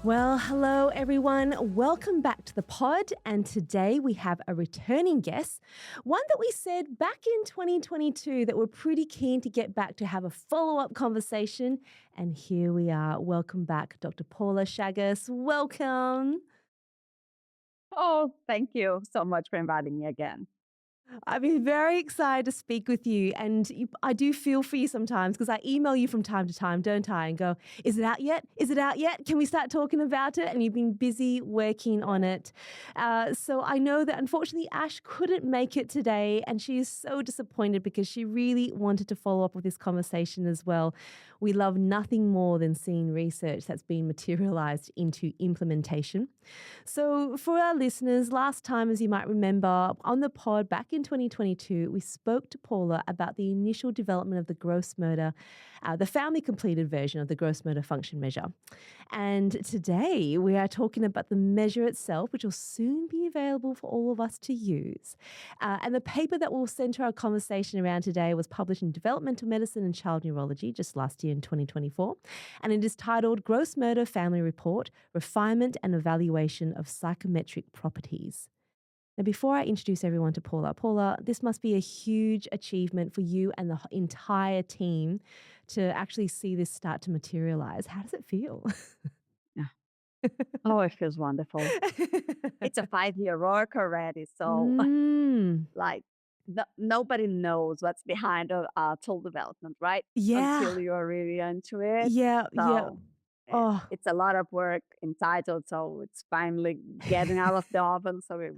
Well, hello everyone. Welcome back to the pod. And today we have a returning guest, one that we said back in 2022 that we're pretty keen to get back to have a follow-up conversation. And here we are. Welcome back, Dr. Paula Chagas. Welcome. Oh, thank you so much for inviting me again. I've been very excited to speak with you, and I do feel for you sometimes because I email you from time to time, don't I, and go, is it out yet? Is it out yet? Can we start talking about it? And you've been busy working on it. So I know that unfortunately Ash couldn't make it today, and she is so disappointed because she really wanted to follow up with this conversation as well. We love nothing more than seeing research that's been materialized into implementation. So, for our listeners, last time, as you might remember, on the pod back in 2022, we spoke to Paula about the initial development of the gross motor, the family completed version of the gross motor function measure. And today we are talking about the measure itself, which will soon be available for all of us to use. And the paper that will center our conversation around today was published in Developmental Medicine and Child Neurology just last year in 2024. And it is titled Gross Motor Family Report, Refinement and Evaluation of Psychometric Properties. Now, before I introduce everyone to Paula, this must be a huge achievement for you and the entire team to actually see this start to materialize. How does it feel? Yeah. Oh, it feels wonderful. It's a 5-year work already. So, Mm, like, nobody knows what's behind a tool development, right? yeah, Until you're really into it. yeah. So, Oh, it's a lot of work entitled. So, it's finally getting out of the oven. So, we're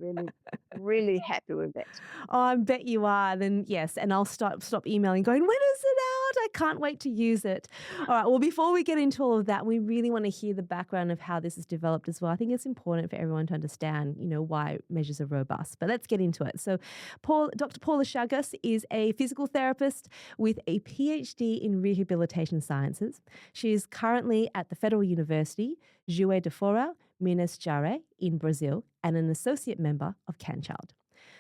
really happy with it. oh, I bet you are. Then yes, and I'll stop emailing, going, when is it out? I can't wait to use it. All right. Well, before we get into all of that, we really want to hear the background of how this is developed as well. I think it's important for everyone to understand, why measures are robust. But let's get into it. So, Dr. Paula Chagas is a physical therapist with a PhD in rehabilitation sciences. She is currently at the Federal University, Juiz de Fora, Minas Gerais in Brazil, and an associate member of CanChild.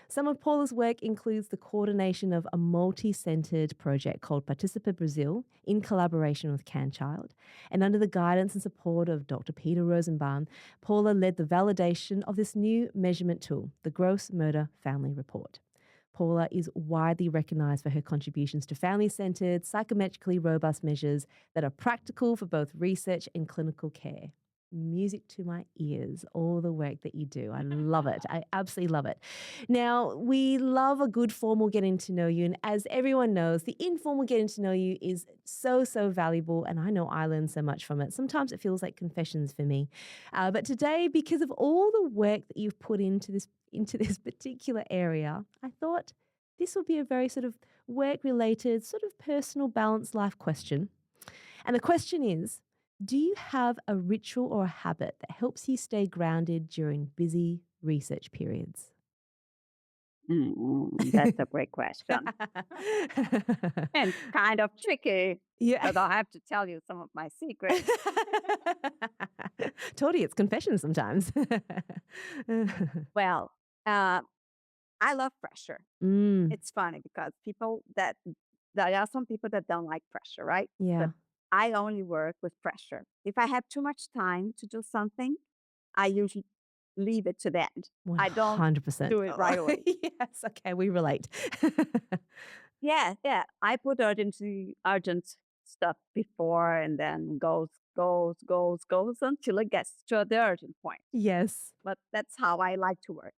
Some of Paula's work includes the coordination of a multi-centered project called Participa Brazil in collaboration with CanChild. And under the guidance and support of Dr. Peter Rosenbaum, Paula led the validation of this new measurement tool, the Gross Motor Family Report. Paula is widely recognized for her contributions to family-centered, psychometrically robust measures that are practical for both research and clinical care. Music to my ears, all the work that you do. I love it. I absolutely love it. Now, we love a good formal getting to know you. And as everyone knows, the informal getting to know you is so, so valuable. And I know I learn so much from it. Sometimes it feels like confessions for me. But today, because of all the work that you've put into this particular area, I thought this would be a very sort of work-related, sort of personal balanced life question. And the question is, do you have a ritual or a habit that helps you stay grounded during busy research periods? That's a great question. And kind of tricky, Yeah. but I'll have to tell you some of my secrets. Told you it's confession sometimes. Well, uh, I love pressure. Mm, It's funny because there are some people that don't like pressure, right? yeah, But I only work with pressure. If I have too much time to do something, I usually leave it to the end. I don't 100%. do it right away. Yes, okay, we relate. Yeah. I put urgent stuff before and then goes until it gets to the urgent point. Yes. But that's how I like to work.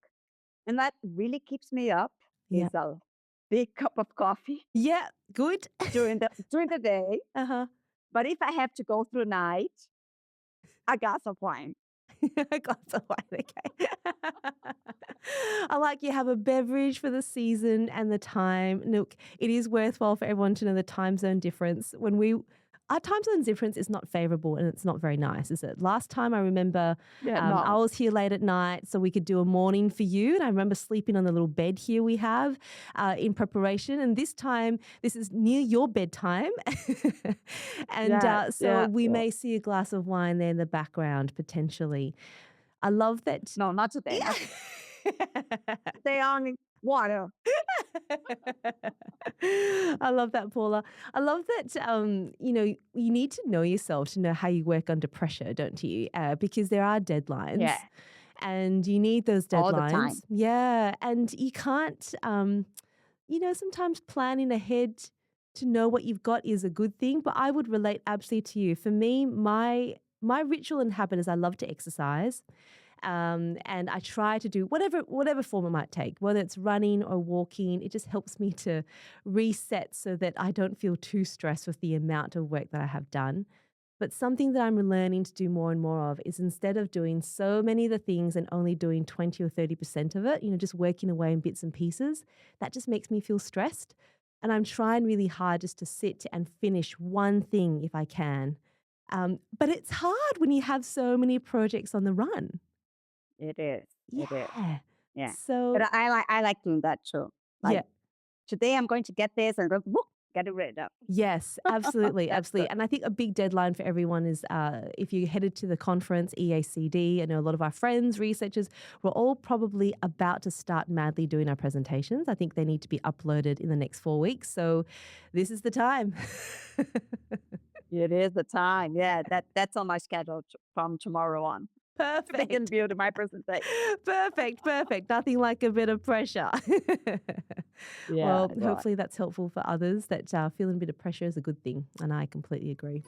And that really keeps me up Yeah. is a big cup of coffee Yeah, good. during the day. Uh-huh. But if I have to go through night, a glass of wine. A glass of wine, okay. I like you have a beverage for the season and the time. Look, it is worthwhile for everyone to know the time zone difference. Our time zone difference is not favorable and it's not very nice, is it? Last time I remember Yeah, I no. was here late at night so we could do a morning for you. And I remember sleeping on the little bed here we have in preparation. And this time, this is near your bedtime. And Yes, so yeah, we yeah. may see a glass of wine there in the background potentially. I love that. No, not today. Yeah. Not today. They only Water. I love that, Paula. I love that, you need to know yourself to know how you work under pressure, don't you? Because there are Yeah, deadlines and you need those all the deadlines. time. Yeah. And you can't, sometimes planning ahead to know what you've got is a good thing, but I would relate absolutely to you. For me, my ritual and habit is I love to exercise. And I try to do whatever form it might take, whether it's running or walking. It just helps me to reset so that I don't feel too stressed with the amount of work that I have done. But something that I'm learning to do more and more of is instead of doing so many of the things and only doing 20 or 30% of it, just working away in bits and pieces, that just makes me feel stressed. And I'm trying really hard just to sit and finish one thing if I can. But it's hard when you have so many projects on the run. It is. It is. Yeah. Yeah. But So I like doing that too. yeah. Like today I'm going to get this and go, whoop, get it rid of. Yes, absolutely, That's absolutely. good. And I think a big deadline for everyone is if you headed to the conference EACD. I know a lot of our friends, researchers, we're all probably about to start madly doing our presentations. I think they need to be uploaded in the next 4 weeks. So this is the time. It is the time. Yeah, that's on my schedule from tomorrow on to begin Perfect. building my presentation. Perfect, perfect. Nothing like a bit of pressure. Yeah, Well, right. hopefully that's helpful for others that feeling a bit of pressure is a good thing. And I completely agree.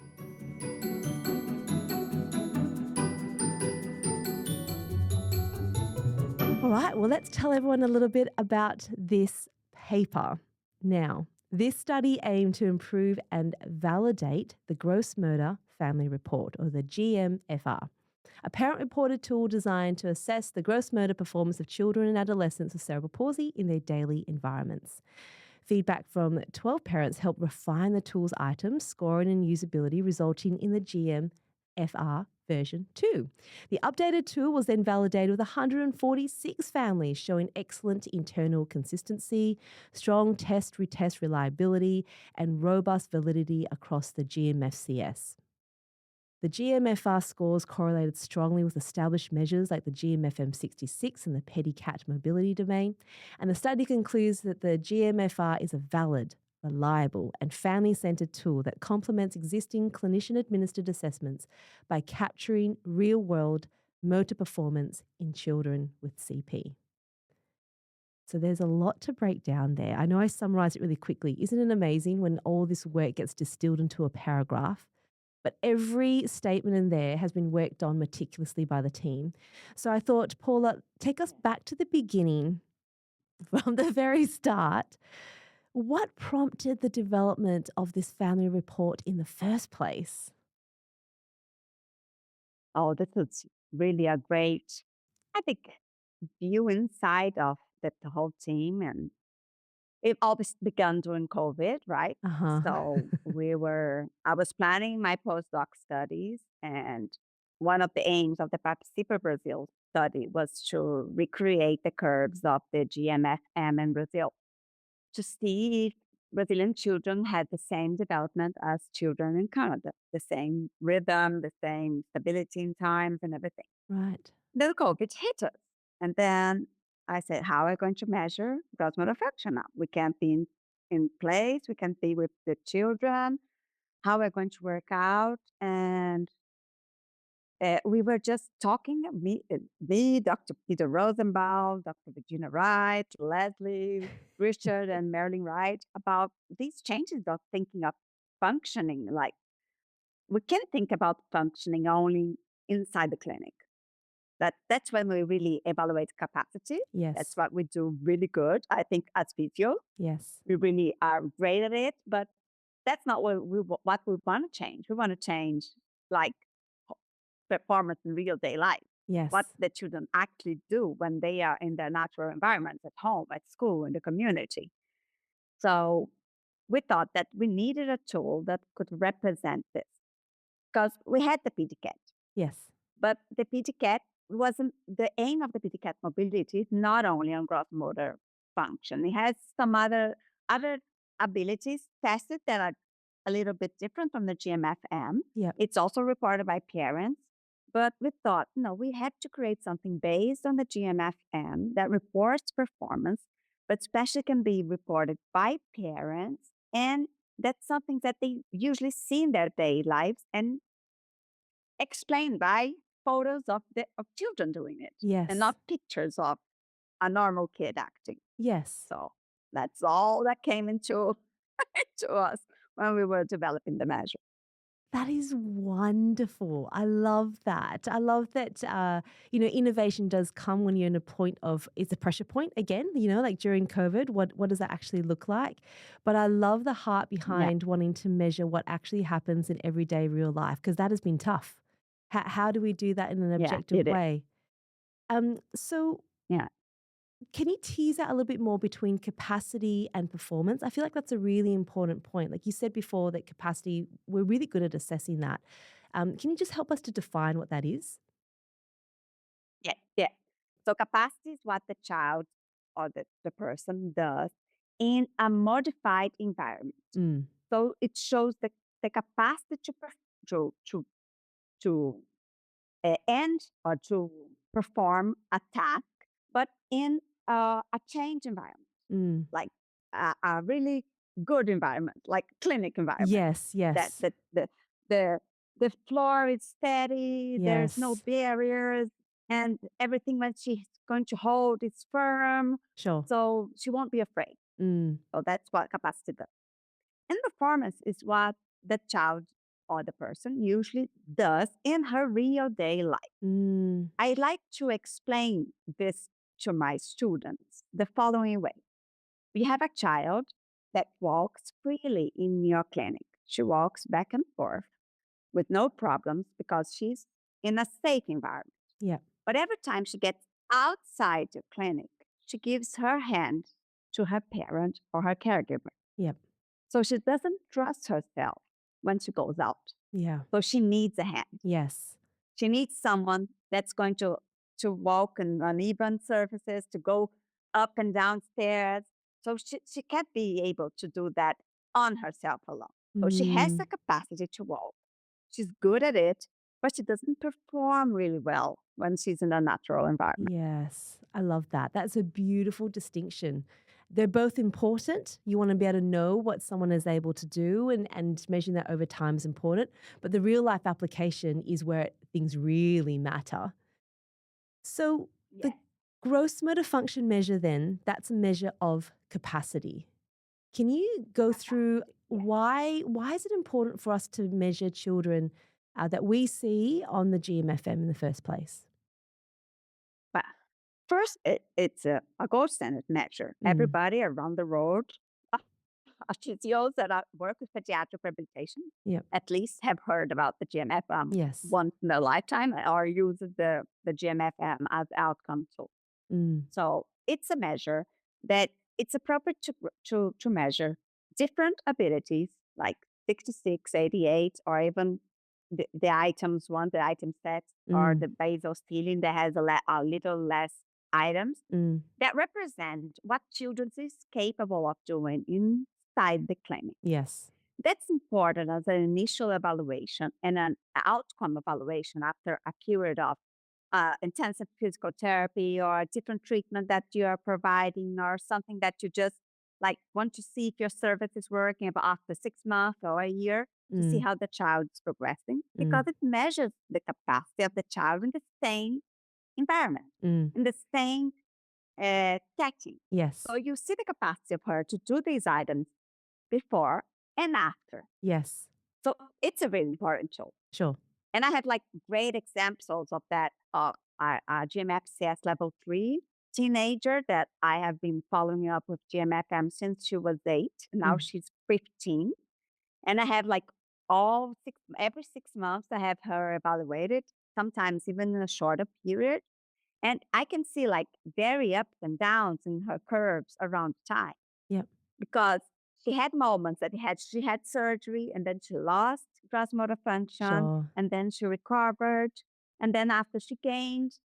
All right, well, let's tell everyone a little bit about this paper. Now, this study aimed to improve and validate the Gross Motor Family Report, or the GMFR, a parent reported tool designed to assess the gross motor performance of children and adolescents with cerebral palsy in their daily environments. Feedback from 12 parents helped refine the tool's items, scoring and usability, resulting in the GMFR version 2. The updated tool was then validated with 146 families, showing excellent internal consistency, strong test retest reliability, and robust validity across the GMFCS. The GMFR scores correlated strongly with established measures like the GMFM66 and the Pediatric mobility domain, and the study concludes that the GMFR is a valid, reliable, and family-centered tool that complements existing clinician-administered assessments by capturing real-world motor performance in children with CP. So there's a lot to break down there. I know I summarized it really quickly. Isn't it amazing when all this work gets distilled into a paragraph? But every statement in there has been worked on meticulously by the team. So I thought, Paula, take us back to the beginning from the very start. What prompted the development of this family report in the first place? Oh, this is really a great, I think, view inside of the whole team. And it all began during COVID, right? Uh huh. So I was planning my postdoc studies, and one of the aims of the Participa Brazil study was to recreate the curves of the GMFM in Brazil to see if Brazilian children had the same development as children in Canada, the same rhythm, the same stability in times and everything. Right. Then COVID hit us. And then I said, how are we going to measure gross motor function now? We can't be in place. We can't be with the children. How are we going to work out? And we were just talking, me, Dr. Peter Rosenbaum, Dr. Regina Wright, Leslie, Richard, and Marilyn Wright about these changes of thinking of functioning. Like we can't think about functioning only inside the clinic. That's when we really evaluate capacity. That's Yes. what we do really good. I think as physio, Yes. we really are great at it, but that's not what we want to change. We want to change like performance in real day life. What Yes. the children actually do when they are in their natural environments at home, at school, in the community. So we thought that we needed a tool that could represent this because we had the PDCAT. Yes. But the PDCAT wasn't the aim of the PDCAT mobility is not only on gross motor function. It has some other abilities tested that are a little bit different from the GMFM. Yep. It's also reported by parents. But we thought, no, we had to create something based on the GMFM that reports performance, but especially can be reported by parents. And that's something that they usually see in their daily lives and explained by photos of children doing it and Yes. not pictures of a normal kid acting. Yes. So that's all that came into to us when we were developing the measure. That is wonderful. I love that. I love that, innovation does come when you're in a point of, it's a pressure point again, like during COVID, what does that actually look like? But I love the heart Yeah, behind wanting to measure what actually happens in everyday real life, because that has been tough. How do we do that in an yeah, objective it is. way? So Yeah, can you tease out a little bit more between capacity and performance? I feel like that's a really important point. Like you said before, that capacity, we're really good at assessing that. Can you just help us to define what that is? yeah, yeah. So capacity is what the child or the person does in a modified environment. Mm, So it shows the capacity to end or to perform a task, but in a change environment, mm. like a really good environment, like clinic environment. Yes, That yes, the the floor is steady, there's no yes. barriers, and everything when she's going to hold is firm, Sure. so she won't be afraid. Mm, So that's what capacity does. And performance is what the child or the person usually does in her real day life. mm. I like to explain this to my students the following way. We have a child that walks freely in your clinic. She walks back and forth with no problems because she's in a safe environment. Yep, But every time she gets outside the clinic, she gives her hand to her parent or her caregiver. yep, So she doesn't trust herself when she goes out. yeah, So she needs a hand. yes. She needs someone that's going to walk on uneven surfaces, to go up and down stairs. So she can't be able to do that on herself alone. So she has Mm. the capacity to walk. She's good at it, but she doesn't perform really well when she's in a natural environment. Yes, I love that. That's a beautiful distinction. They're both important. You want to be able to know what someone is able to do, and measuring that over time is important. But the real life application is where things really matter. So the Yes. gross motor function measure, then, that's a measure of capacity. Can you go through Capacity. Yes. why is it important for us to measure children that we see on the GMFM in the first place? But first, it's a gold standard measure. Mm, Everybody around the world, TCOs that work with pediatric rehabilitation, yep. at least have heard about the GMF Yes. once in their lifetime or use the GMFM as outcome tool. Mm, So it's a measure that it's appropriate to measure different abilities like 66, 88, or even the items one, the item sets, or mm, the basal ceiling that has a little less items mm. that represent what children is capable of doing inside the clinic. Yes. That's important as an initial evaluation and an outcome evaluation after a period of intensive physical therapy or a different treatment that you are providing or something that you just like want to see if your service is working about after 6 months or a year to see Mm, how the child is progressing because mm, it measures the capacity of the child in the same environment, mm. in the same setting. So Yes. you see the capacity of her to do these items before and after. Yes. So it's a really important tool. Sure. And I have like great examples of that. Our GMFCS level 3 teenager that I have been following up with GMFM since she was 8. Now Mm. she's 15. And I have like every 6 months, I have her evaluated, sometimes even in a shorter period. And I can see like very ups and downs in her curves around time Yep. because she had moments that she had surgery and then she lost gross motor function Sure. and then she recovered. And then after she gained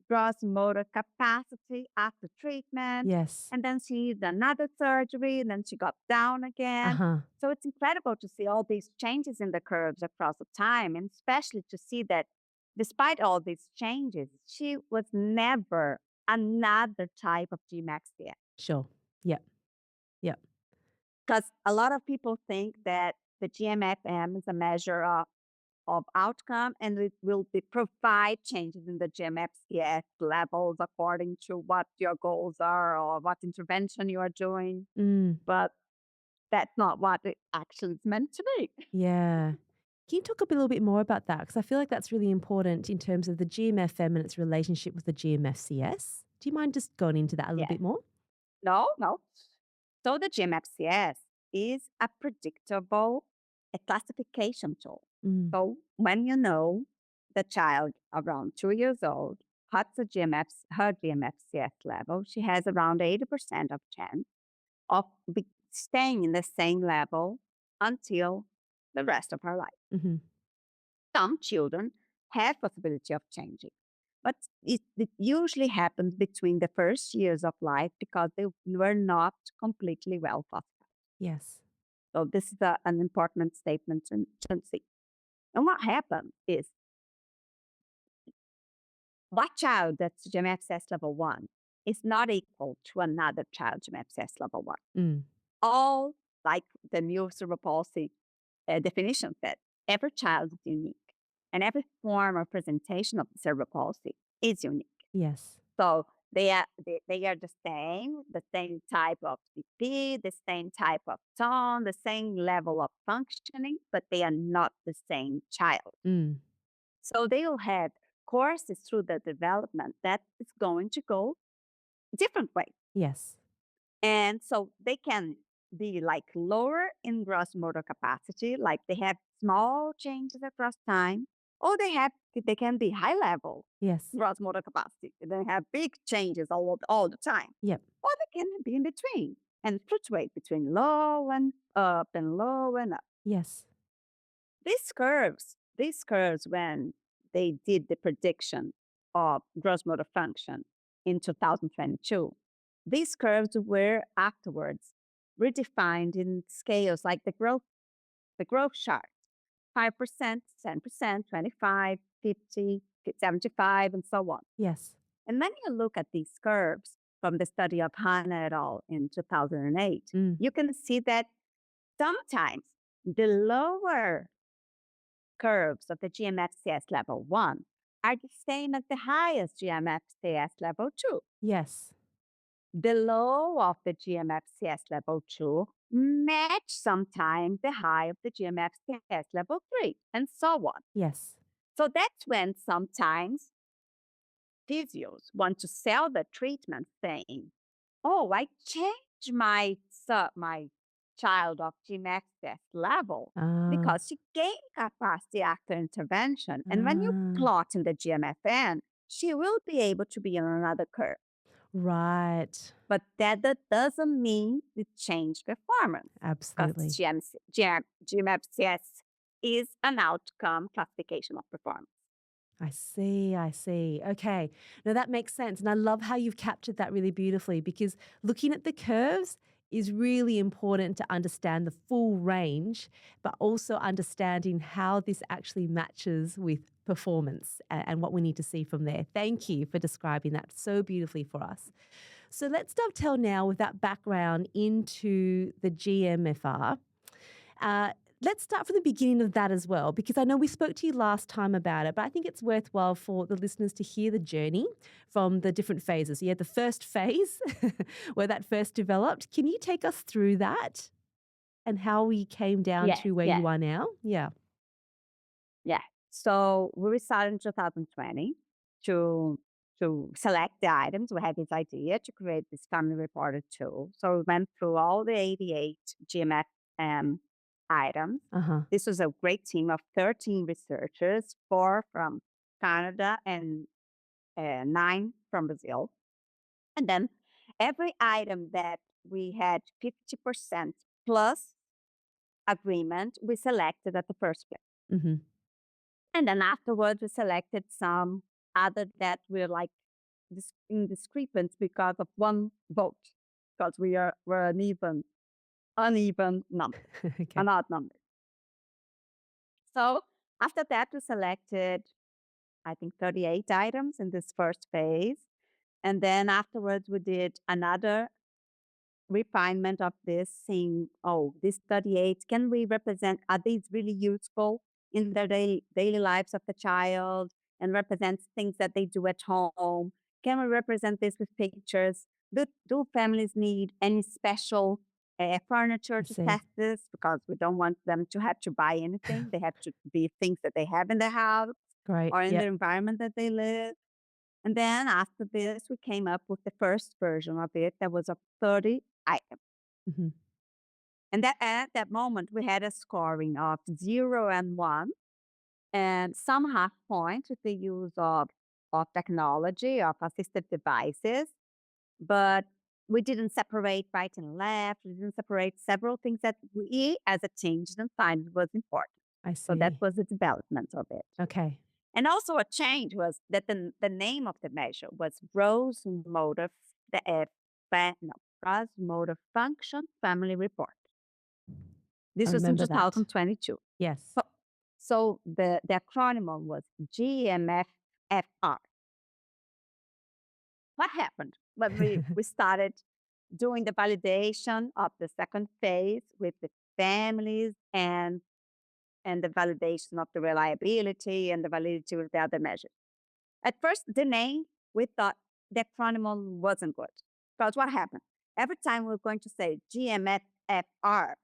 gross motor capacity after treatment, Yes. and then she did another surgery and then she got down again. Uh-huh. So it's incredible to see all these changes in the curves across the time, and especially to see that despite all these changes, she was never another type of GMAXDS. Sure. Yep. Yep. Because a lot of people think that the GMFM is a measure of outcome and it will provide changes in the GMFCS levels according to what your goals are or what intervention you are doing. Mm. But that's not what it actually is meant to be. Yeah. Can you talk a little bit more about that? Because I feel like that's really important in terms of the GMFM and its relationship with the GMFCS. Do you mind just going into that a little Yeah. bit more? No, no. So the GMFCS is a predictable a classification tool. Mm. So when you know the child around 2 years old, what's her GMFCS level, she has around 80% of chance of staying in the same level until the rest of her life. Hmm. Some children have possibility of changing, but it usually happens between the first years of life because they were not completely well classified. Yes. So this is an important statement to see. And what happened is one child that's GMFCS level 1 is not equal to another child GMFCS level 1. Mm. All like the new cerebral palsy definition said, every child is unique and every form or presentation of the cerebral palsy is unique. Yes. So they are the same type of CP, the same type of tone, the same level of functioning, but they are not the same child. Mm. So they will have courses through the development that is going to go different ways. Yes. And so they can be like lower in gross motor capacity, like they have small changes across time, or they can be high level Yes. gross motor capacity. They have big changes all the time. Yep. Or they can be in between and fluctuate between low and up and low and up. Yes. These curves, when they did the prediction of gross motor function in 2022, these curves were afterwards redefined in scales like the growth chart 5%, 10%, 25, 50, 75, and so on. Yes. And when you look at these curves from the study of Hanna et al. In 2008, Mm. you can see that sometimes the lower curves of the GMFCS level 1 are the same as the highest GMFCS level 2. Yes. The low of the GMFCS level 2 match sometimes the high of the GMFCS level 3, and so on. Yes. So that's when sometimes physios want to sell the treatment saying, oh, I changed my child of GMFCS level Ah. because she gained capacity after intervention. And when you Ah. plot in the GMFN, she will be able to be on another curve. Right. But that doesn't mean it changed performance because Absolutely. GMFCS is an outcome classification of performance. I see. I see. Okay. Now that makes sense. And I love how you've captured that really beautifully because looking at the curves is really important to understand the full range, but also understanding how this actually matches with performance and what we need to see from there. Thank you for describing that so beautifully for us. So let's dovetail now with that background into the GMFR. Uh, let's start from the beginning of that as well, because I know we spoke to you last time about it, but I think it's worthwhile for the listeners to hear the journey from the different phases. You had the first phase where that first developed. Can you take us through that and how we came down Yes, to where yes, you are now? Yeah. yes. So we started in 2020 to select the items. We had this idea to create this family reported tool. So we went through all the 88 GMF items. Uh huh. This was a great team of 13 researchers, 4 from Canada and 9 from Brazil. And then every item that we had 50% plus agreement, we selected at the first place. Mm-hmm. And then afterwards, we selected some other that were like indiscrepant because of one vote, because we're an uneven number, Okay. an odd number. So after that, we selected, I think, 38 items in this first phase. And then afterwards, we did another refinement of this, seeing, oh, these study aids, can we represent, are these really useful in their daily lives of the child and represent things that they do at home? Can we represent this with pictures? Do families need any special furniture I to see. test this? Because we don't want them to have to buy anything. They have to be things that they have in their house Great. or in the Yep. environment that they live. And then after this, we came up with the first version of it that was of 30 items. Hmm. And that at that moment, we had a scoring of 0 and 1, and some half points with the use of technology, of assistive devices. But we didn't separate right and left. We didn't separate several things that we as a team didn't find was important. I So that see. was the development of it. Okay. And also a change was that the name of the measure was gross motor, no, gross motor function family report. I This was in remember that. 2022. Yes. So, so the acronym was GMFFR. What happened when we started doing the validation of the second phase with the families and the validation of the reliability and the validity of the other measures? At first, the name, we thought the acronym wasn't good. Because what happened? Every time we were going to say GMFFR,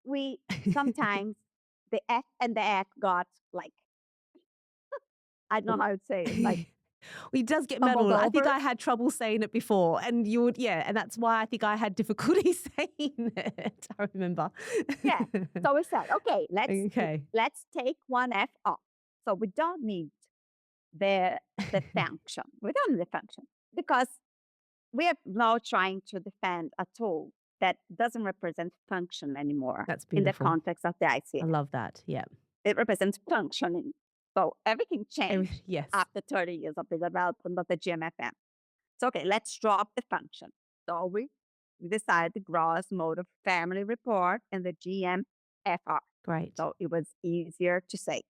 we sometimes the F and the F got like, I don't know how to say it, like It does get stumbled muddled. I think over. I had trouble saying it before, and you would, yeah, and that's why I think I had difficulty saying it. I remember. Yeah. So we said, okay, Okay. let's take one F off. So we don't need the the function. We don't need the function because we are now trying to defend a tool that doesn't represent function anymore That's in the beautiful. context of the I ICF. love that. Yeah. It represents functioning. So everything changed Yes. after 30 years of the development of the GMFM. So, okay, let's drop the function. So we decided the gross motor family report and the GMFR. Great. So it was easier to say.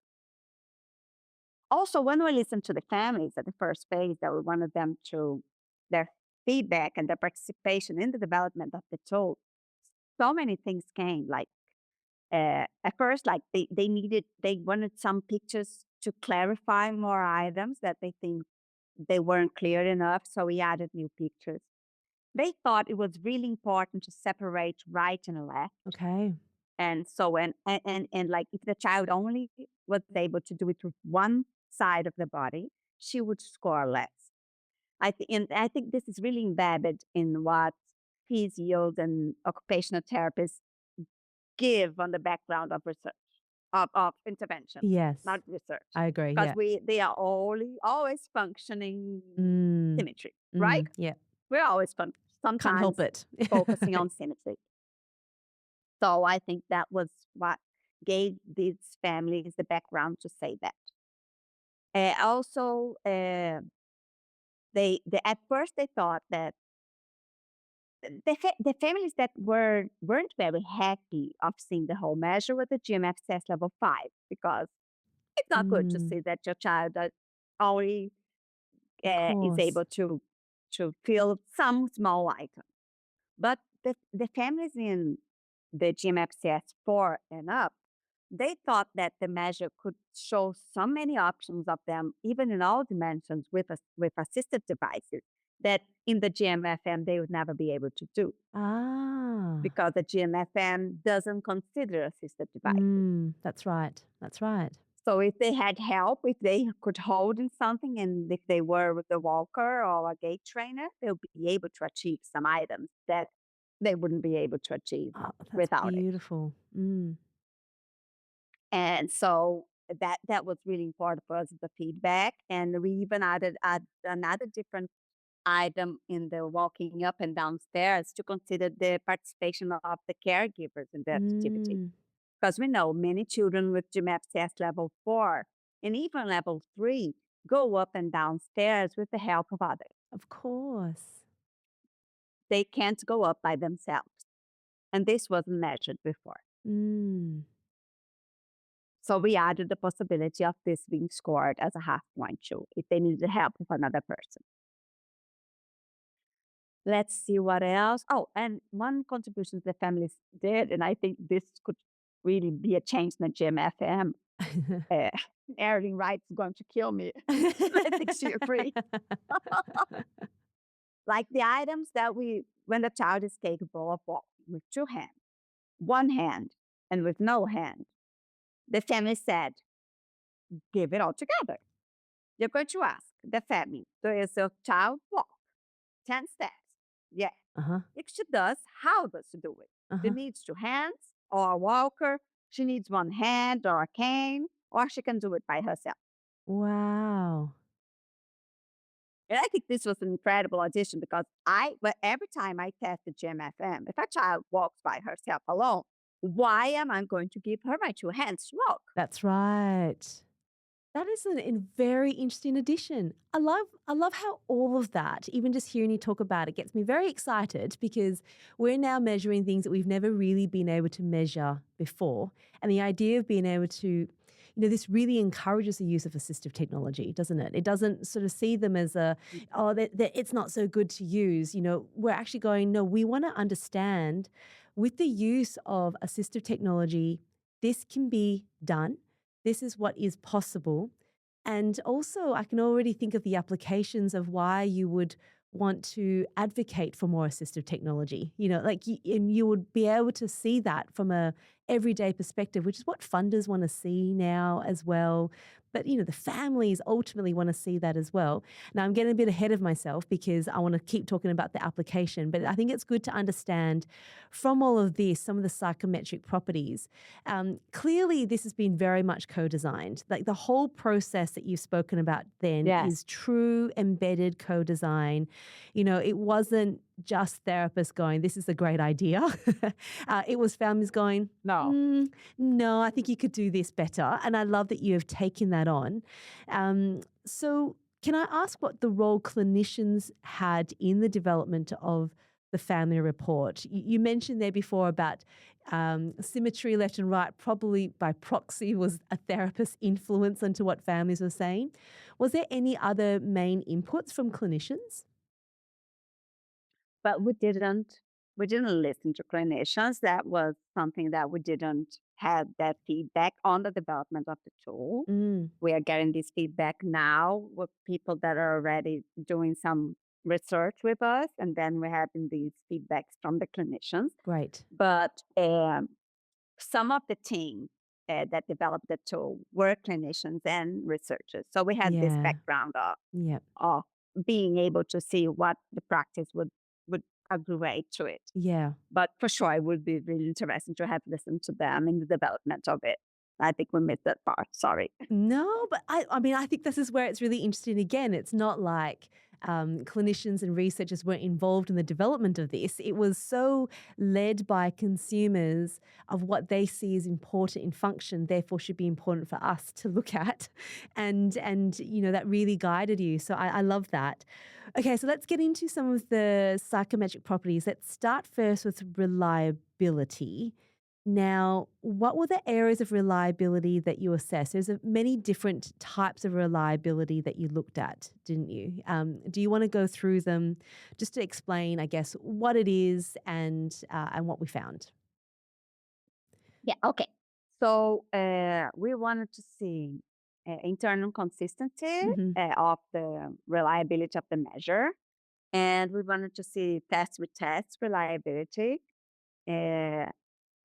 Also, when we listened to the families at the first phase, that we wanted them to their feedback and their participation in the development of the tool, so many things came. Like at first, like they wanted some pictures to clarify more items that they think they weren't clear enough. So we added new pictures. They thought it was really important to separate right and left. Okay. And so and like if the child only was able to do it with one side of the body, she would score less. And I think this is really embedded in what physios and occupational therapists give on the background of research, of intervention, Yes. not research. I agree. Because Yeah. they are always functioning Mm, symmetry, right? yeah. We're always Can't help sometimes it. focusing on symmetry. So I think that was what gave these families the background to say that. Also, at first they thought that the families that weren't very happy of seeing the whole measure with the GMFCS level 5, because it's not good to Mm, see that your child only of is course. able to feel some small item. But the families in the GMFCS 4 and up, they thought that the measure could show so many options of them, even in all dimensions with assistive devices, that in the GMFM they would never be able to do Ah. because the GMFM doesn't consider assistive devices. That's right. That's right. So if they had help, if they could hold in something, and if they were with a walker or a gait trainer, they'll be able to achieve some items that they wouldn't be able to achieve Oh, that's without it. beautiful. And so that was really important for us, the feedback. And we even add another different item in the walking up and downstairs to consider the participation of the caregivers in that activity. Mm, Because we know many children with GMFCS level 4 and even level 3 go up and downstairs with the help of others. of course. They can't go up by themselves. And this wasn't measured before. Mm. So we added the possibility of this being scored as a half point too, if they needed help with another person. Let's see what else. Oh, and one contribution the families did, and I think this could really be a change in the GMFM. Uh, Erin Wright's going to kill me. I think she agreed. Like the items that when the child is capable of walking with two hands, one hand, and with no hand, the family said, give it all together. You're going to ask the family, does your child walk 10 steps? Yeah. Uh-huh. If she does, how does she do it? She Uh-huh. needs two hands or a walker. She needs one hand or a cane, or she can do it by herself. Wow. And I think this was an incredible addition because but every time I test the GMFM, if a child walks by herself alone, why am I going to give her my two hands to walk? That's right. That is a very interesting addition. I love how all of that, even just hearing you talk about it, gets me very excited because we're now measuring things that we've never really been able to measure before. And the idea of being able to, this really encourages the use of assistive technology, doesn't it? It doesn't sort of see them as that it's not so good to use. We're actually going, no, we want to understand with the use of assistive technology, this can be done. This is what is possible. And also, I can already think of the applications of why you would want to advocate for more assistive technology. And you would be able to see that from a everyday perspective, which is what funders want to see now as well. But the families ultimately want to see that as well. Now I'm getting a bit ahead of myself because I want to keep talking about the application, but I think it's good to understand from all of this some of the psychometric properties. Clearly, this has been very much co-designed. Like the whole process that you've spoken about then Yes. is true embedded co-design. It wasn't just therapists going, this is a great idea. It was families going, No. no, I think you could do this better. And I love that you have taken that on. So can I ask what the role clinicians had in the development of the family report? You mentioned there before about symmetry left and right, probably by proxy was a therapist's influence into what families were saying. Was there any other main inputs from clinicians? But we didn't listen to clinicians. That was something that we didn't have that feedback on the development of the tool. Mm, We are getting this feedback now with people that are already doing some research with us, and then we're having these feedbacks from the clinicians. great. But some of the team that developed the tool were clinicians and researchers. So we had this Yeah. background Yep. of being able to see what the practice would agree to it. Yeah. But for sure, it would be really interesting to have listened to them in the development of it. I think we missed that part. Sorry. No, but I mean, I think this is where it's really interesting again. It's not like clinicians and researchers weren't involved in the development of this. It was so led by consumers of what they see as important in function, therefore should be important for us to look at. And that really guided you. So I love that. Okay, so let's get into some of the psychometric properties. Let's start first with reliability. Now, what were the areas of reliability that you assessed? There's many different types of reliability that you looked at, didn't you? Do you want to go through them just to explain, I guess, what it is and what we found? Yeah. Okay. So we wanted to see internal consistency Hmm. of the reliability of the measure, and we wanted to see test retest reliability. Uh,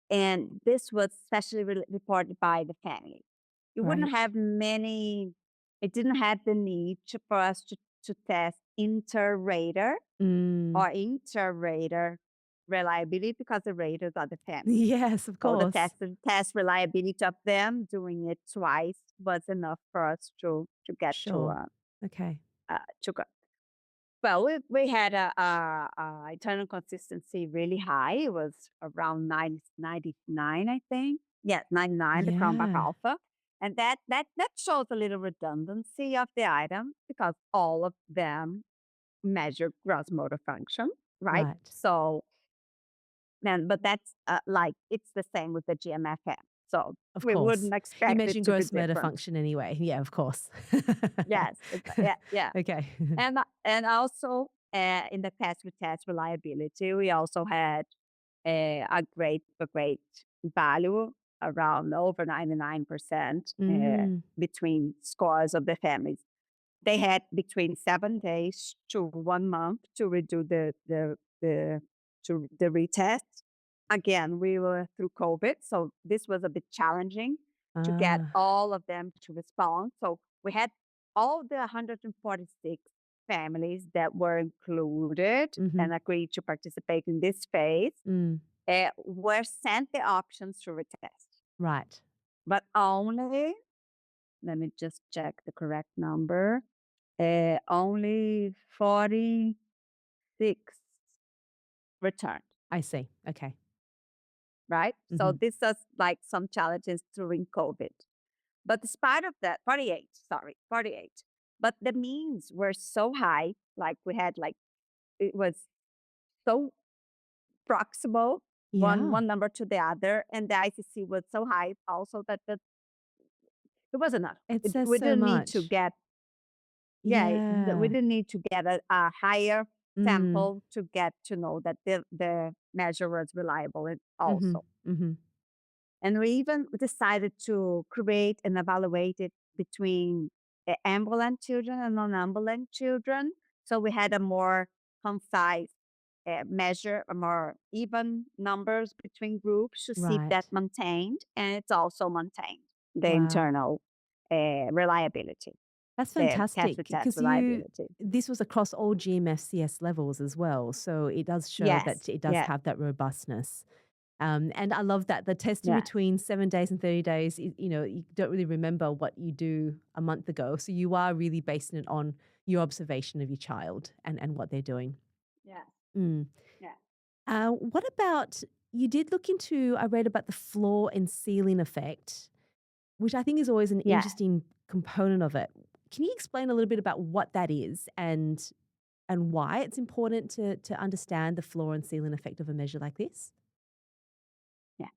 and this was especially reported by the family. You wouldn't Right. have many, it didn't have the need for us to test inter-rater Mm. or inter-rater reliability because the raters are the family. Yes, of So the course. test reliability of them doing it twice was enough for us to get Sure. Okay. to go. Well, we had a internal consistency really high. It was around 99, I think. Yeah, 99, the Cronbach Yeah. alpha. And that shows a little redundancy of the item because all of them measure gross motor function, right? Right. So, but that's like, it's the same with the GMFM. So Of we course. wouldn't You expect it mentioned to be gross motor different. function anyway. Yeah, of course. Yes. Yeah. Yeah. Okay. And also in the test retest reliability, we also had a great value around over 99% Mm, between scores of the families. They had between 7 days to 1 month to redo the retest. Again, we were through COVID, so this was a bit challenging to get ah, all of them to respond. So we had all the 146 families that were included mhm, and agreed to participate in this phase mm, were sent the options to retest, right. but only, let me just check the correct number, only 46 returned, I see. Okay. right? So Mhm, this is like some challenges during COVID. But despite of that, 48, sorry, 48. But the means were so high, like we had like, it was so proximal, yeah, one number to the other, and the ICC was so high also that it was enough. it says We so didn't need to much. get, yeah, we Yeah. didn't need to get a higher Mm, sample to get to know that the measure was reliable mhm, also. mhm, And we even decided to create and evaluate it between ambulant children and non-ambulant children. So we had a more concise measure, a more even numbers between groups to see if that right. maintained, and it's also maintained the Wow. internal reliability, That's the test fantastic retest because you reliability. this was across all GMFCS levels as well. So it does show Yes, that it does yes, have that robustness. And I love that the testing yes, between 7 days and 30 days, you don't really remember what you do a month ago. So you are really basing it on your observation of your child and what they're doing. yes, Mm. yes, What about, you did look into, I read about the floor and ceiling effect, which I think is always an yes. interesting component of it. Can you explain a little bit about what that is and why it's important to understand the floor and ceiling effect of a measure like this? Yeah.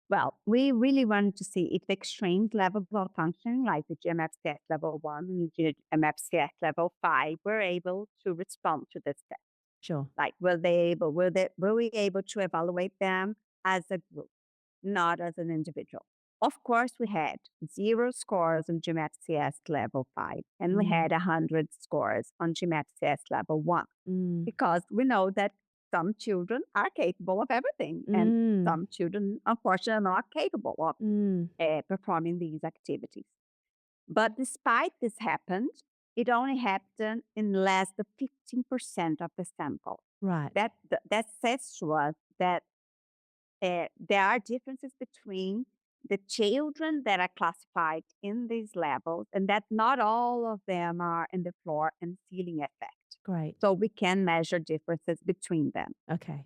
Well, we really wanted to see if the extremes level of functioning, like the GMFCS level 1 and GMFCS level 5, were able to respond to this test. Sure. Like, were we able to evaluate them as a group, not as an individual? Of course, we had 0 scores on GMFCS level 5, and we Mm, had 100 scores on GMFCS level 1 mm, because we know that some children are capable of everything, and mm, some children, unfortunately, are not capable of mm. performing these activities. But despite this happened, it only happened in less than 15% of the sample. Right. That says to us that there are differences between the children that are classified in these levels, and that not all of them are in the floor and ceiling effect. Great. So we can measure differences between them Okay.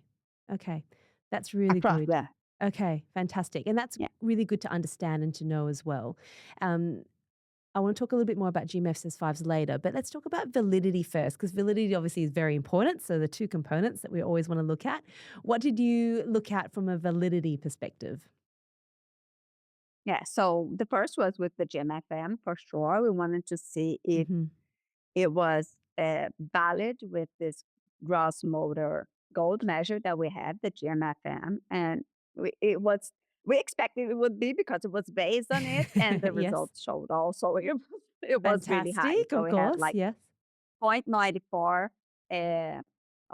Okay. That's really across good. the, Okay, fantastic. And that's yeah, really good to understand and to know as well. Um, I want to talk a little bit more about GMFS 5s later, but let's talk about validity first, because validity obviously is very important. So, the two components that we always want to look at. What did you look at from a validity perspective? yeah. So the first was with the GMFM for sure. We wanted to see if Hmm. it was valid with this gross motor gold measure that we had, the GMFM, and we expected it would be because it was based on it, and the Yes. results showed also it was really high. Fantastic, So of we had course. like Yes. 0.94 uh,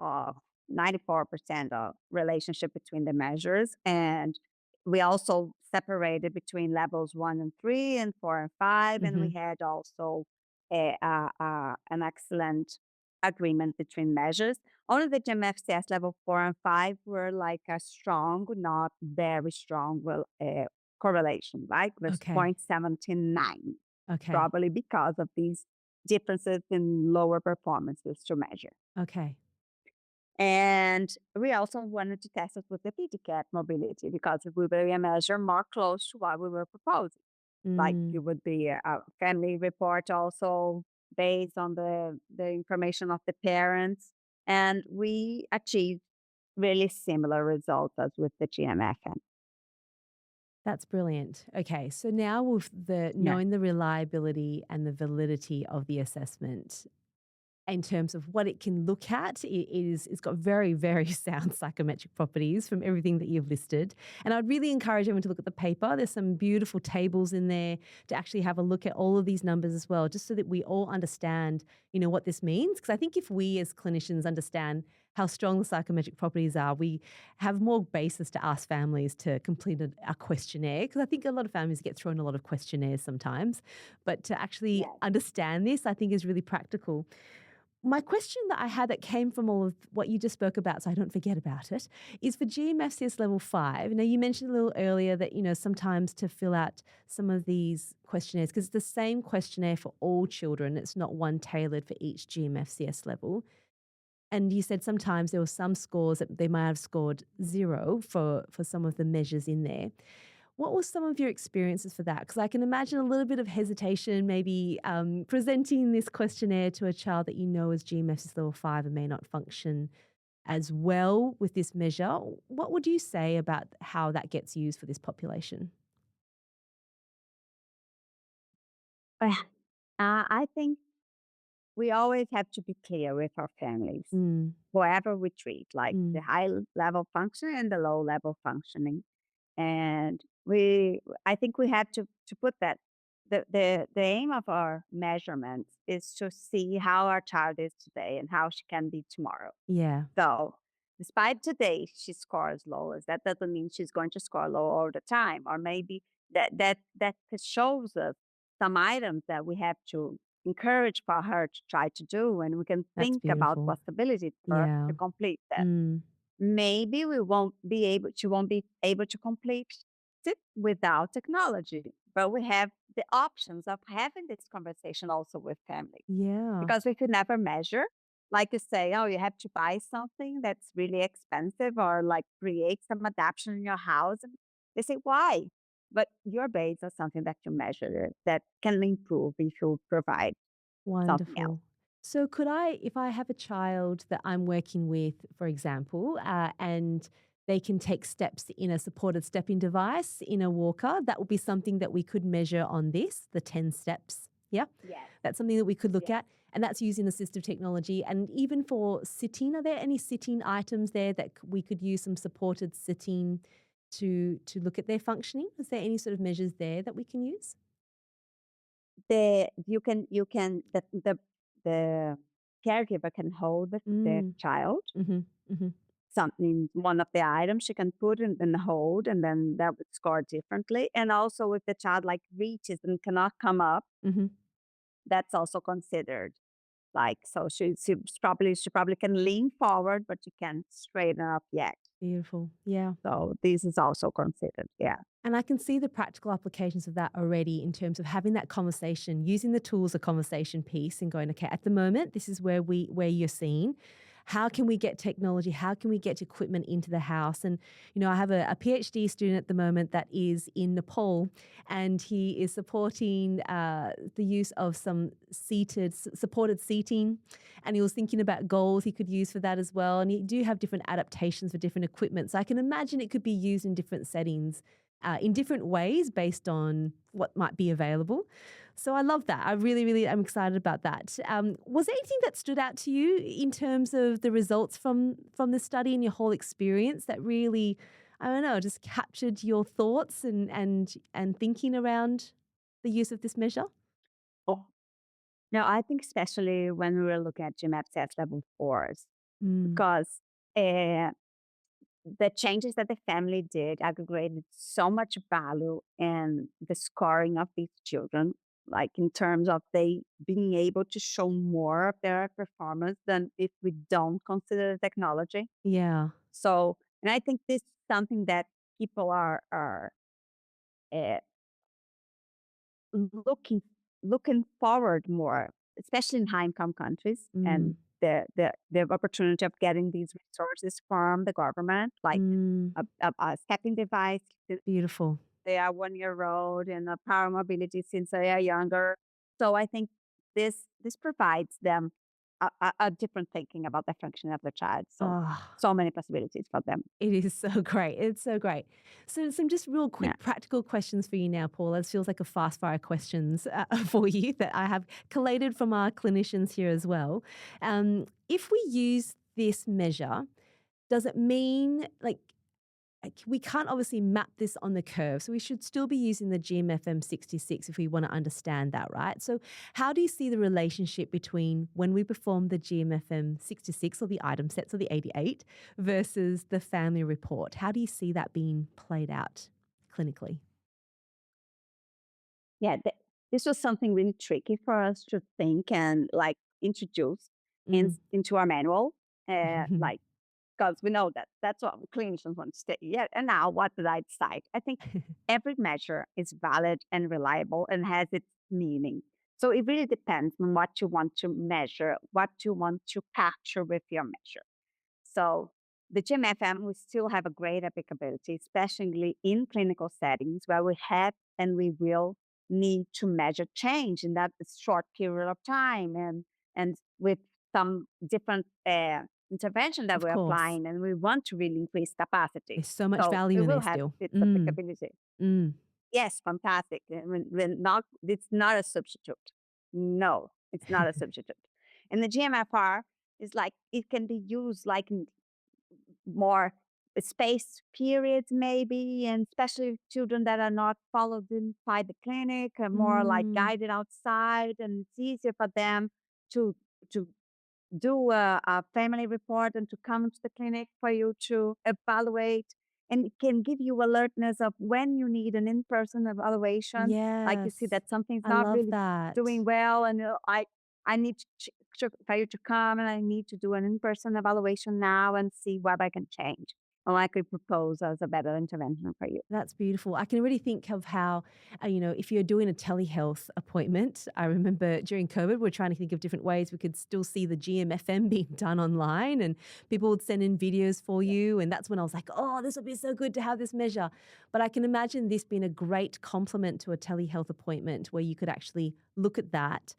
uh, 94% of relationship between the measures. And we also separated between levels 1 and 3 and 4 and 5. And Hmm. we had also an excellent agreement between measures. Only the GMFCS level 4 and 5 were like a strong, not very strong correlation, right? It was Okay. 0.79, Okay. probably because of these differences in lower performances to measure. Okay. And we also wanted to test it with the Pediatric mobility because it would be a measure more close to what we were proposing. Like Mm. it would be a family report also based on the information of the parents. And we achieved really similar results as with the GMFM. That's brilliant. Okay, so now with the Yeah. knowing the reliability and the validity of the assessment, in terms of what it can look at. It's got very, very sound psychometric properties from everything that you've listed. And I'd really encourage everyone to look at the paper. There's some beautiful tables in there to actually have a look at all of these numbers as well, just so that we all understand, what this means. Because I think if we as clinicians understand how strong the psychometric properties are, we have more basis to ask families to complete a questionnaire. Because I think a lot of families get thrown a lot of questionnaires sometimes. But to actually Yes. understand this, I think is really practical. My question that I had that came from all of what you just spoke about, so I don't forget about it, is for GMFCS level 5. Now, you mentioned a little earlier that, sometimes to fill out some of these questionnaires, because it's the same questionnaire for all children, it's not one tailored for each GMFCS level. And you said sometimes there were some scores that they might have scored 0 for some of the measures in there. What were some of your experiences for that? Because I can imagine a little bit of hesitation, maybe presenting this questionnaire to a child that you know is GMFS level 5 and may not function as well with this measure. What would you say about how that gets used for this population? Uh, I think we always have to be clear with our families, Mm, whoever we treat, like the mm, high level functioning and the low level functioning. And I think we have to put that the aim of our measurements is to see how our child is today and how she can be tomorrow. yeah, So despite today she scores low, that doesn't mean she's going to score low all the time. Or maybe that shows us some items that we have to encourage for her to try to do, and we can that's think about beautiful. possibilities for her Yeah. to complete that. Mm, Maybe she won't be able to complete it without technology, but we have the options of having this conversation also with family, yeah. because we could never measure. Like you say, oh, you have to buy something that's really expensive or like create some adaptation in your house. And they say, why? But your base is something that you measure that can improve if you provide something else. Wonderful. So, could I, if I have a child that I'm working with, for example, and they can take steps in a supported stepping device in a walker, that would be something that we could measure on this, the 10 steps. Yeah. Yes. That's something that we could look Yes. at. And that's using assistive technology. And even for sitting, are there any sitting items there that we could use some supported sitting to look at their functioning? Is there any sort of measures there that we can use? The caregiver can hold the Mm. child. Mm-hmm. Mm-hmm. Something one of the items she can put in the hold, and then that would score differently. And also if the child like reaches and cannot come up, Mm-hmm. that's also considered. Like so she probably can lean forward, but she can't straighten up yet. Beautiful. Yeah. So this is also considered. Yeah. And I can see the practical applications of that already in terms of having that conversation, using the tools of conversation piece and going, okay, at the moment, this is where you're seeing. How can we get technology? How can we get equipment into the house? And, I have a PhD student at the moment that is in Nepal and he is supporting the use of some supported seating. And he was thinking about goals he could use for that as well. And you do have different adaptations for different equipment. So I can imagine it could be used in different settings in different ways based on what might be available. So I love that. I really, really am excited about that. Was there anything that stood out to you in terms of the results from the study and your whole experience that really, I don't know, just captured your thoughts and thinking around the use of this measure? Oh. No, I think especially when we were looking at GMFCS level fours, Mm, because uh, the changes that the family did aggregated so much value in the scoring of these children, like in terms of they being able to show more of their performance than if we don't consider the technology. yeah. So, and I think this is something that people are uh, looking looking forward more, especially in high income countries, and Mm, the opportunity of getting these resources from the government, like mm, a stepping device since beautiful. they are 1 year old, and a power mobility since they are younger. So I think this provides them a different thinking about the function of the child. So, Oh, so many possibilities for them. it is so great. It's so great. So, some just real Yeah. quick practical questions for you now, Paula. This feels like a fast fire questions for you that I have collated from our clinicians here as well. If we use this measure, does it mean we can't obviously map this on the curve, so we should still be using the GMFM 66 if we want to understand that, right? So, how do you see the relationship between when we perform the GMFM 66 or the item sets or the 88 versus the family report? How do you see that being played out clinically? Yeah, this was something really tricky for us to think and like introduce Mm. into our manual. Like, because we know that that's what clinicians want to say. Yeah, and now what did I decide? I think every measure is valid and reliable and has its meaning. So it really depends on what you want to measure, what you want to capture with your measure. So the GMFM, we still have a great applicability, especially in clinical settings where we have and we will need to measure change in that short period of time and with some different intervention that Of we're course. applying and we want to really increase capacity. There's so much So it value in will there have still. its Mm. applicability. Mm. Yes, fantastic. Not, it's not a substitute. No, it's not a substitute. And the GMFR is like, it can be used like more spaced periods maybe, and especially children that are not followed inside the clinic are more like Mm. guided outside, and it's easier for them to to do a family report and to come to the clinic for you to evaluate, and it can give you alertness of when you need an in-person evaluation, like you see Yes. that something's I not love really that. doing well, and I need for you to come and I need to do an in-person evaluation now and see what I can change or I could propose as a better intervention for you. That's beautiful. I can already think of how, if you're doing a telehealth appointment, I remember during COVID, we're trying to think of different ways we could still see the GMFM being done online and people would send in videos for Yeah. you. And that's when I was like, oh, this would be so good to have this measure. But I can imagine this being a great complement to a telehealth appointment where you could actually look at that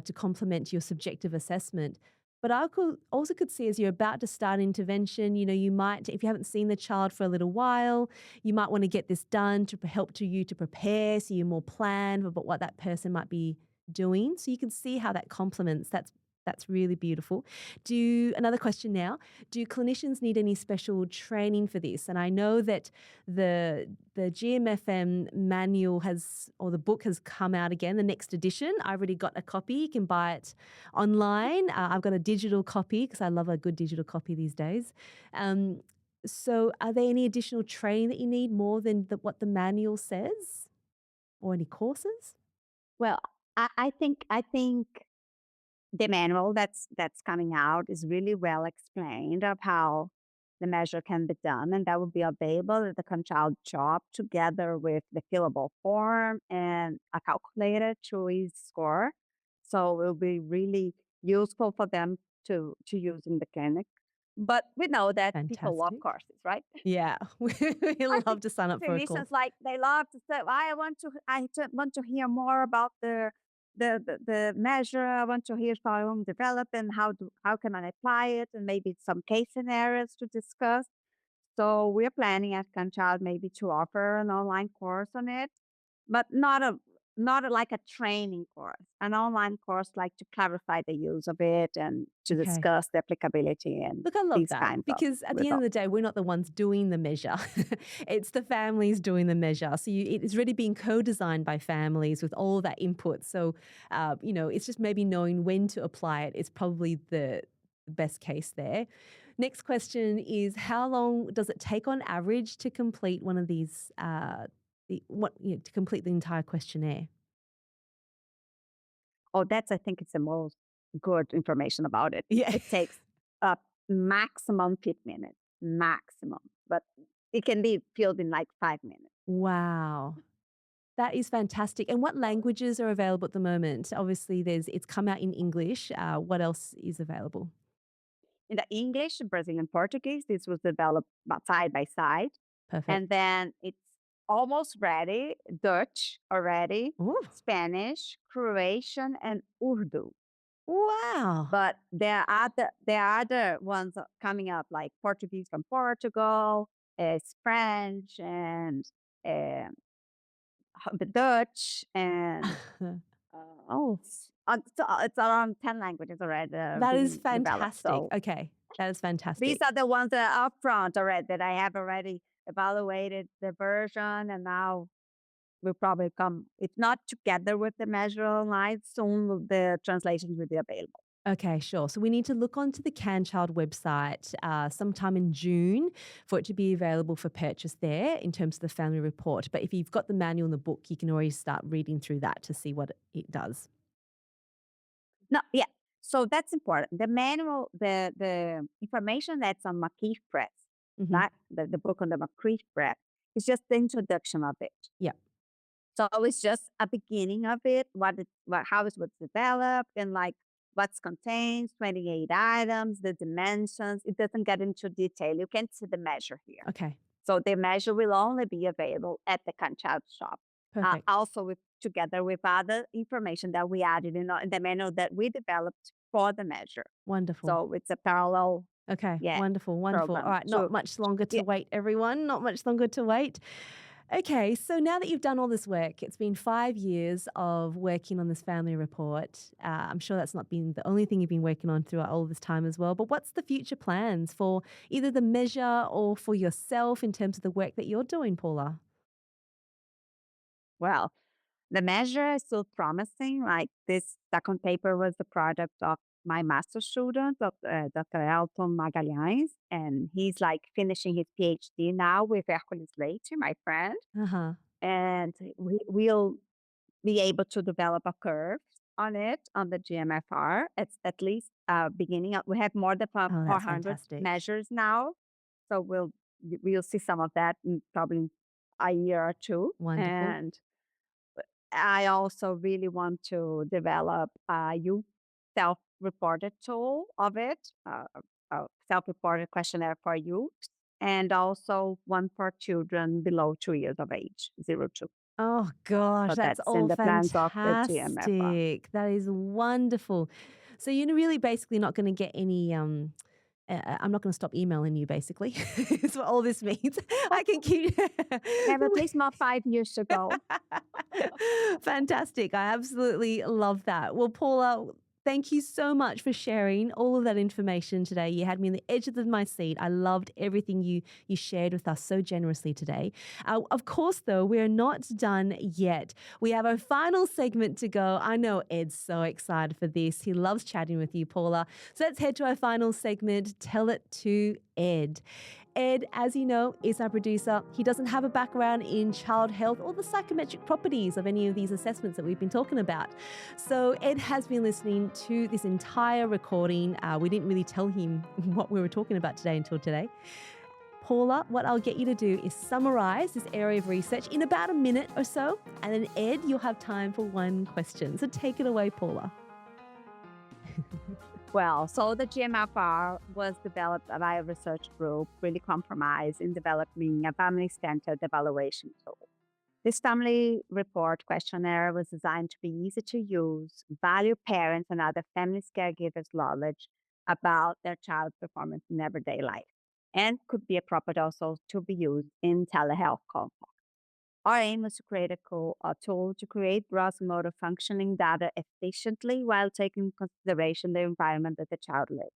to complement your subjective assessment. But I could also could see as you're about to start intervention, you might, if you haven't seen the child for a little while, you might want to get this done to help to you to prepare so you're more planned about what that person might be doing. So you can see how that complements. That's really beautiful. Another question now, do clinicians need any special training for this? And I know that the GMFM manual has, or the book has come out again, the next edition. I already got a copy. You can buy it online. I've got a digital copy because I love a good digital copy these days. Um, so, are there any additional training that you need more than what the manual says, or any courses? Well, I think the manual that's coming out is really well explained of how the measure can be done, and that will be available at the Conchild shop together with the fillable form and a calculator to each score. So it will be really useful for them to use in the clinic. But we know that people love Fantastic. courses, right? Yeah, we I love think to sign up for a clinicians course. like they love to say, want to hear more about the measure. I want to hear how I'm develop and how can I apply it, and maybe some case scenarios to discuss. So we're planning at Conchild maybe to offer an online course on it, but like a training course, an online course like to clarify the use of it and to Okay. discuss the applicability and Look, I love these that kinds of because at the end of results. the day, we're not the ones doing the measure. It's the families doing the measure. So it is really being co-designed by families with all that input. So, it's just maybe knowing when to apply it is probably the best case there. Next question is, how long does it take on average to complete one of these, to complete the entire questionnaire? Oh, that's I think it's the most good information about it. Yeah. It takes a maximum 5 minutes, maximum, but it can be filled in like 5 minutes. Wow. That is fantastic. And what languages are available at the moment? Obviously, it's come out in English. What else is available? In the English, Brazilian Portuguese, this was developed side by side. And Perfect. then it's almost ready, Dutch already, Ooh, Spanish, Croatian, and Urdu. Wow. But there are other ones coming up, like Portuguese from Portugal, French, and uh, Dutch, and it's around 10 languages already That is being developed. fantastic. So Okay. That is these fantastic. are the ones that are up front already that I have already evaluated the version, and now will probably come, if not together with the measure online, soon the translations will be available. Okay, sure. So we need to look onto the CanChild website sometime in June for it to be available for purchase there in terms of the family report. But if you've got the manual in the book, you can already start reading through that to see what it does. No, yeah. So that's important. The manual, the information that's on McKeith Press, Hmm. that the book on the McKeith Press, is just the introduction of it. Yeah. So it's just a beginning of it, how it was developed, and like what's contained, 28 items, the dimensions. It doesn't get into detail. You can't see the measure here. Okay. So the measure will only be available at the Conchild shop. Perfect. Also, together with other information that we added in the manual that we developed for the measure. Wonderful. So it's a parallel, Okay. yeah, Wonderful. Wonderful. All program. right. Not So much longer to yeah, wait, everyone. Not much longer to wait. Okay, so now that you've done all this work, it's been 5 years of working on this family report. I'm sure that's not been the only thing you've been working on throughout all this time as well. But what's the future plans for either the measure or for yourself in terms of the work that you're doing, Paula? well, the measure is still promising. Like this second paper was the product of my master student, Dr. Elton Magalhães, and he's like finishing his PhD now with Hercules Leite, my friend. Uh huh. And we'll be able to develop a curve on it on the GMFR. It's at least beginning. We have more than Oh, that's 400 fantastic. measures now, so we'll see some of that in probably a year or two. Wonderful. And I also really want to develop a youth self-reported tool of it, a self-reported questionnaire for youth, and also one for children below 2 years of age, 0 to. Oh gosh, So that's that's in all the plans of the GMFR. fantastic. That is wonderful. So you're really basically not going to get any I'm not going to stop emailing you, basically. Is what all this means. I can keep. We have at least more 5 years to go. Fantastic. I absolutely love that. Well, Paula, thank you so much for sharing all of that information today. You had me on the edge of my seat. I loved everything you shared with us so generously today. Of course, though, we're not done yet. We have our final segment to go. I know Ed's so excited for this. He loves chatting with you, Paula. So let's head to our final segment. Tell it to Ed. Ed, as you know, is our producer. He doesn't have a background in child health or the psychometric properties of any of these assessments that we've been talking about. So Ed has been listening to this entire recording. We didn't really tell him what we were talking about today until today. Paula, what I'll get you to do is summarize this area of research in about a minute or so. And then Ed, you'll have time for one question. So take it away, Paula. Well, so the GMFR was developed by a research group really compromised in developing a family-centered evaluation tool. This family report questionnaire was designed to be easy to use, value parents and other families' caregivers' knowledge about their child's performance in everyday life, and could be appropriate also to be used in telehealth context. Our aim was to create a tool to create gross motor functioning data efficiently while taking into consideration the environment that the child lives.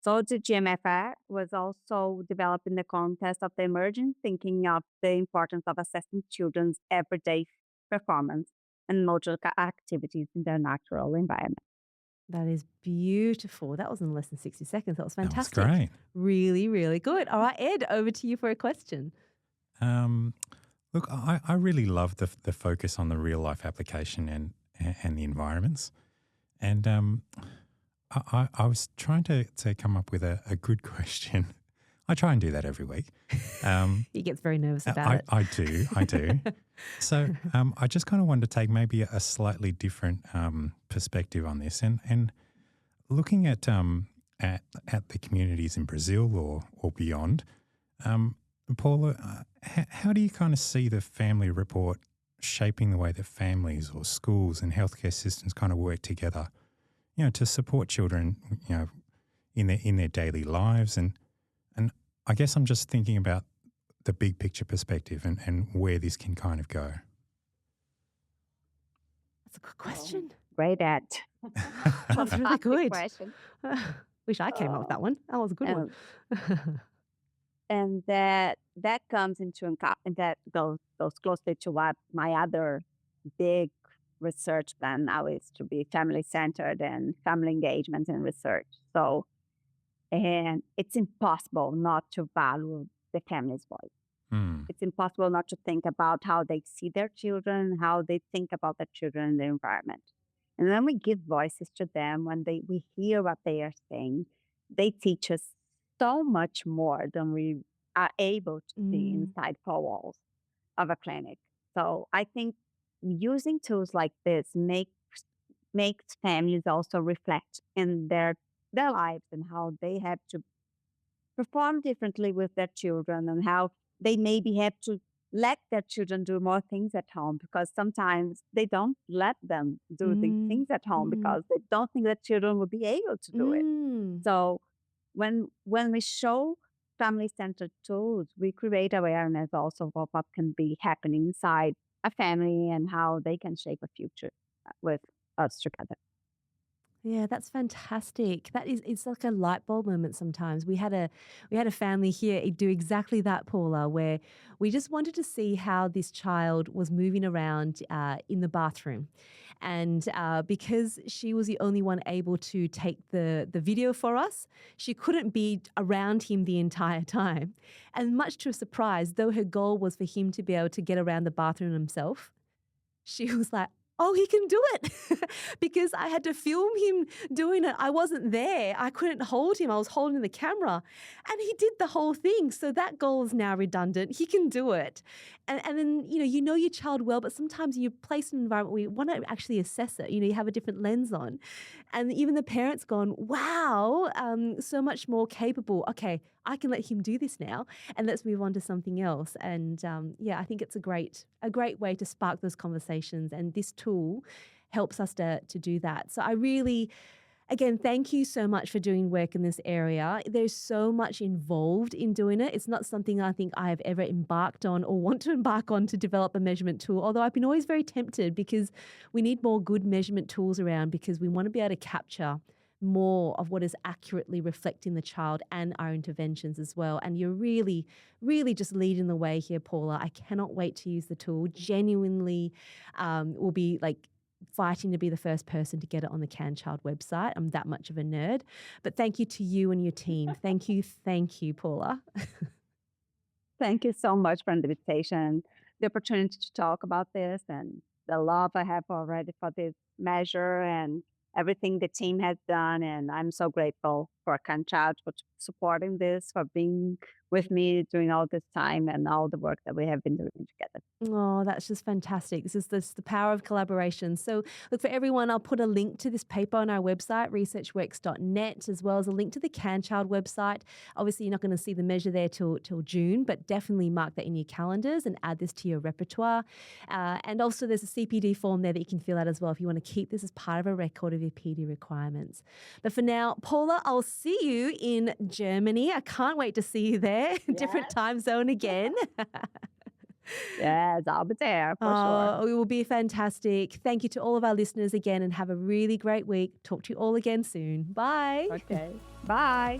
So the GMFR was also developed in the context of the emerging thinking of the importance of assessing children's everyday performance and motor activities in their natural environment. That is beautiful. That was in less than 60 seconds. That was That was fantastic. great. Really, really good. All right, Ed, over to you for a question. Um, Look, I really love the focus on the real life application and the environments. And I was trying to come up with a good question. I try and do that every week. He gets very nervous about it. I do. So I just kind of wanted to take maybe a slightly different perspective on this, and looking at the communities in Brazil or beyond. Paula, how do you kind of see the family report shaping the way that families or schools and healthcare systems kind of work together to support children, in their daily lives. And I guess I'm just thinking about the big picture perspective and where this can kind of go. That's a good question. Great at. That's really good. Question. Wish I came up with that one. That was a good one. And that comes into and that goes closely to what my other big research plan now is, to be family centered and family engagement and research. So, and it's impossible not to value the family's voice. It's impossible not to think about how they see their children, how they think about their children in the environment. And when we give voices to them, when we hear what they are saying, they teach us so much more than we are able to see inside four walls of a clinic. So I think using tools like this makes families also reflect in their lives and how they have to perform differently with their children, and how they maybe have to let their children do more things at home, because sometimes they don't let them do these things at home because they don't think that children will be able to do it. So when we show family-centered tools, we create awareness also of what can be happening inside a family and how they can shape a future with us together. Yeah, that's fantastic. It's like a light bulb moment sometimes. We had a family here do exactly that, Paula, where we just wanted to see how this child was moving around in the bathroom. And because she was the only one able to take the video for us, she couldn't be around him the entire time. And much to her surprise, though her goal was for him to be able to get around the bathroom himself, she was like, oh, he can do it, because I had to film him doing it. I wasn't there. I couldn't hold him. I was holding the camera, and he did the whole thing. So that goal is now redundant. He can do it. And then, you know your child well, but sometimes you place an environment where you want to actually assess it. You have a different lens on. And even the parents gone, wow, so much more capable. Okay, I can let him do this now, and let's move on to something else. And I think it's a great way to spark those conversations, and this tool helps us to do that. So I really, again, thank you so much for doing work in this area. There's so much involved in doing it. It's not something I think I have ever embarked on or want to embark on to develop a measurement tool, although I've been always very tempted, because we need more good measurement tools around, because we want to be able to capture more of what is accurately reflecting the child and our interventions as well. And you're really, really just leading the way here, Paula. I cannot wait to use the tool. Genuinely will be like fighting to be the first person to get it on the CanChild website. I'm that much of a nerd. But thank you to you and your team. Thank you, Paula. Thank you so much for the invitation, the opportunity to talk about this, and the love I have already for this measure and everything the team has done. And I'm so grateful for CanChild for supporting this, for being with me during all this time and all the work that we have been doing together. Oh, that's just fantastic. This is the power of collaboration. So look, for everyone, I'll put a link to this paper on our website, researchworks.net, as well as a link to the CanChild website. Obviously, you're not going to see the measure there till June, but definitely mark that in your calendars and add this to your repertoire. And also there's a CPD form there that you can fill out as well if you want to keep this as part of a record of your PD requirements. But for now, Paula, I'll see you in Germany. I can't wait to see you there. Different time zone again. Yes, I'll be there for sure. It will be fantastic. Thank you to all of our listeners again, and have a really great week. Talk to you all again soon. Bye. Okay. Bye.